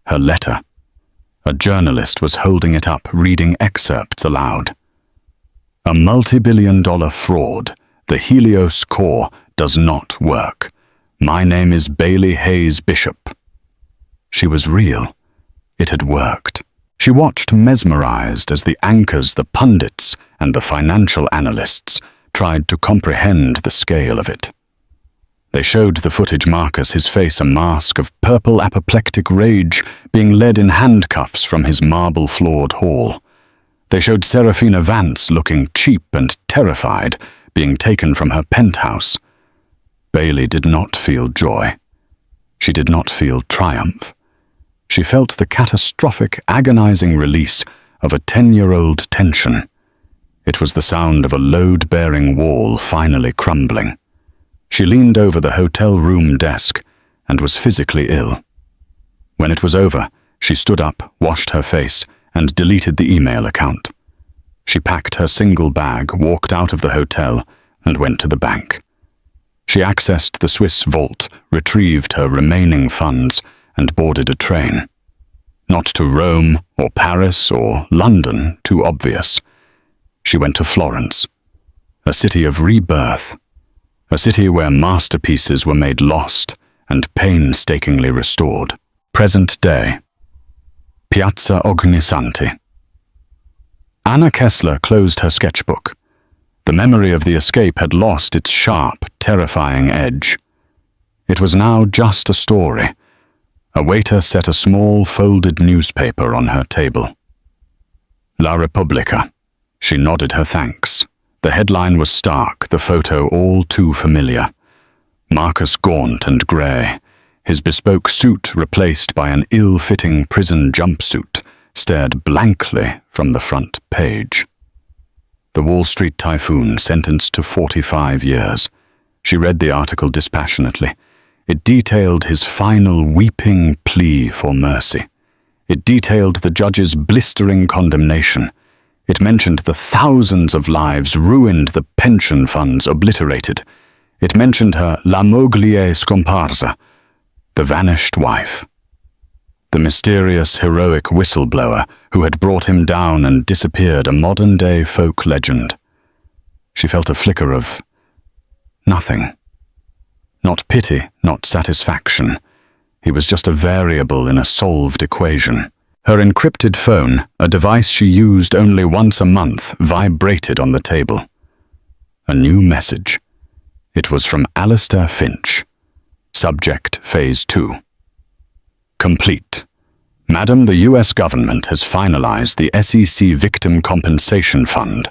Her letter. A journalist was holding it up, reading excerpts aloud. A multi-billion-dollar fraud. The Helios core does not work. My name is Bailey Hayes Bishop. She was real. It had worked. She watched mesmerized as the anchors, the pundits, and the financial analysts tried to comprehend the scale of it. They showed the footage Marcus, his face a mask of purple apoplectic rage, being led in handcuffs from his marble-floored hall. They showed Serafina Vance looking cheap and terrified, being taken from her penthouse. Bailey did not feel joy. She did not feel triumph. She felt the catastrophic, agonizing release of a 10-year-old tension. It was the sound of a load-bearing wall finally crumbling. She leaned over the hotel room desk and was physically ill. When it was over, she stood up, washed her face, and deleted the email account. She packed her single bag, walked out of the hotel, and went to the bank. She accessed the Swiss vault, retrieved her remaining funds, and boarded a train. Not to Rome or Paris or London, too obvious. She went to Florence, a city of rebirth, a city where masterpieces were made lost and painstakingly restored. Present day. Piazza Ognissanti. Anna Kessler closed her sketchbook. The memory of the escape had lost its sharp, terrifying edge. It was now just a story. A waiter set a small, folded newspaper on her table. La Repubblica. She nodded her thanks. The headline was stark, the photo all too familiar. Marcus gaunt and grey, his bespoke suit replaced by an ill-fitting prison jumpsuit, stared blankly from the front page. The Wall Street Typhoon sentenced to 45 years. She read the article dispassionately. It detailed his final weeping plea for mercy. It detailed the judge's blistering condemnation. It mentioned the thousands of lives ruined, the pension funds obliterated. It mentioned her la moglie scomparsa, the vanished wife. The mysterious, heroic whistleblower who had brought him down and disappeared, a modern-day folk legend. She felt a flicker of nothing. Not pity, not satisfaction. He was just a variable in a solved equation. Her encrypted phone, a device she used only once a month, vibrated on the table. A new message. It was from Alistair Finch. Subject Phase 2. Complete. Madam, the U.S. government has finalized the SEC Victim Compensation Fund.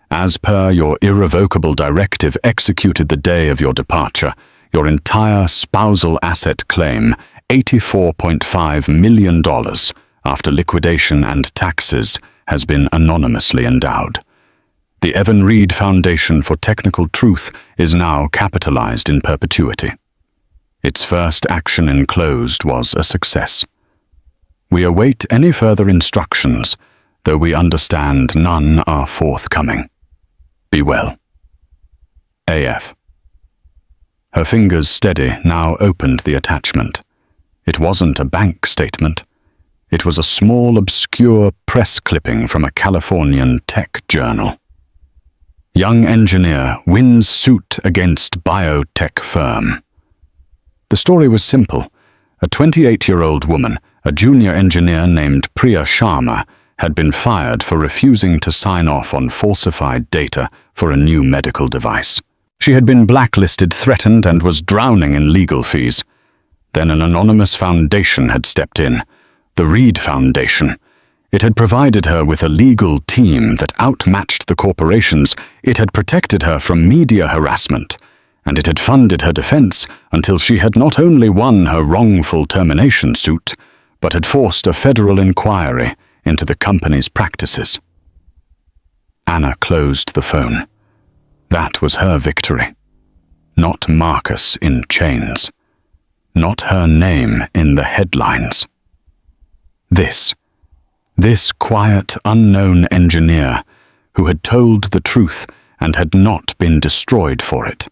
As per your irrevocable directive executed the day of your departure, your entire spousal asset claim, $84.5 million, after liquidation and taxes, has been anonymously endowed. The Evan Reed Foundation for Technical Truth is now capitalized in perpetuity. Its first action enclosed was a success. We await any further instructions, though we understand none are forthcoming. Be well. AF. Her fingers, steady, now opened the attachment. It wasn't a bank statement. It was a small, obscure press clipping from a Californian tech journal. Young engineer wins suit against biotech firm. The story was simple. A 28-year-old woman, a junior engineer named Priya Sharma, had been fired for refusing to sign off on falsified data for a new medical device. She had been blacklisted, threatened, and was drowning in legal fees. Then an anonymous foundation had stepped in, the Reed Foundation. It had provided her with a legal team that outmatched the corporations. It had protected her from media harassment, and it had funded her defense until she had not only won her wrongful termination suit, but had forced a federal inquiry into the company's practices. Anna closed the phone. That was her victory. Not Marcus in chains. Not her name in the headlines. This quiet, unknown engineer who had told the truth and had not been destroyed for it.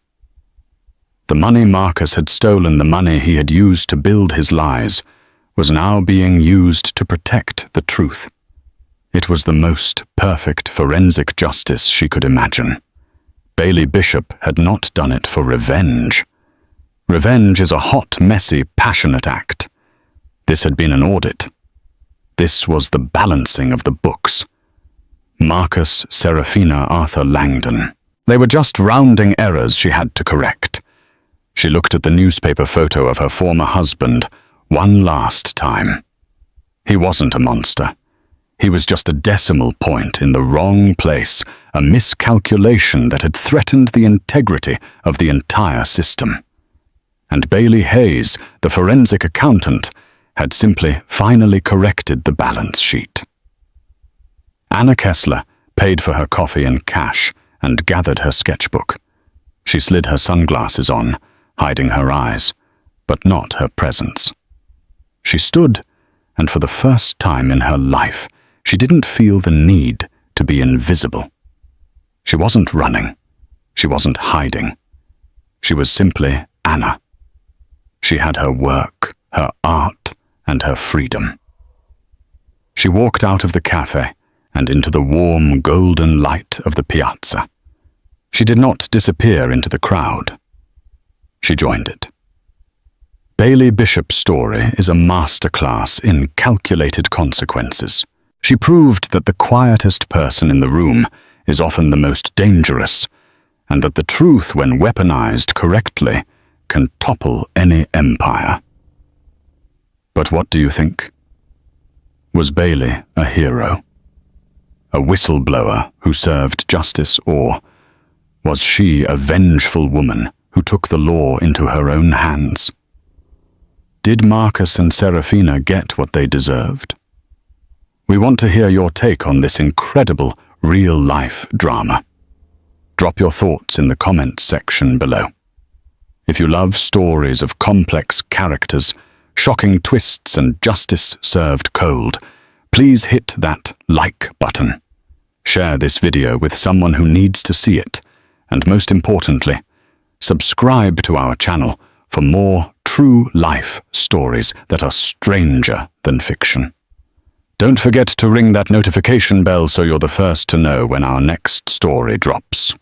The money Marcus had stolen, the money he had used to build his lies, was now being used to protect the truth. It was the most perfect forensic justice she could imagine. Bailey Bishop had not done it for revenge. Revenge is a hot, messy, passionate act. This had been an audit. This was the balancing of the books. Marcus, Serafina, Arthur Langdon. They were just rounding errors she had to correct. She looked at the newspaper photo of her former husband one last time. He wasn't a monster. He was just a decimal point in the wrong place, a miscalculation that had threatened the integrity of the entire system. And Bailey Hayes, the forensic accountant, had simply finally corrected the balance sheet. Anna Kessler paid for her coffee in cash and gathered her sketchbook. She slid her sunglasses on, hiding her eyes, but not her presence. She stood, and for the first time in her life, she didn't feel the need to be invisible. She wasn't running. She wasn't hiding. She was simply Anna. She had her work, her art, and her freedom. She walked out of the cafe and into the warm, golden light of the piazza. She did not disappear into the crowd. She joined it. Bailey Bishop's story is a masterclass in calculated consequences. She proved that the quietest person in the room is often the most dangerous, and that the truth, when weaponized correctly, can topple any empire. But what do you think? Was Bailey a hero? A whistleblower who served justice, or was she a vengeful woman who took the law into her own hands? Did Marcus and Serafina get what they deserved? We want to hear your take on this incredible real-life drama. Drop your thoughts in the comments section below. If you love stories of complex characters, shocking twists, and justice served cold, please hit that like button. Share this video with someone who needs to see it, and most importantly, subscribe to our channel for more true life stories that are stranger than fiction. Don't forget to ring that notification bell so you're the first to know when our next story drops.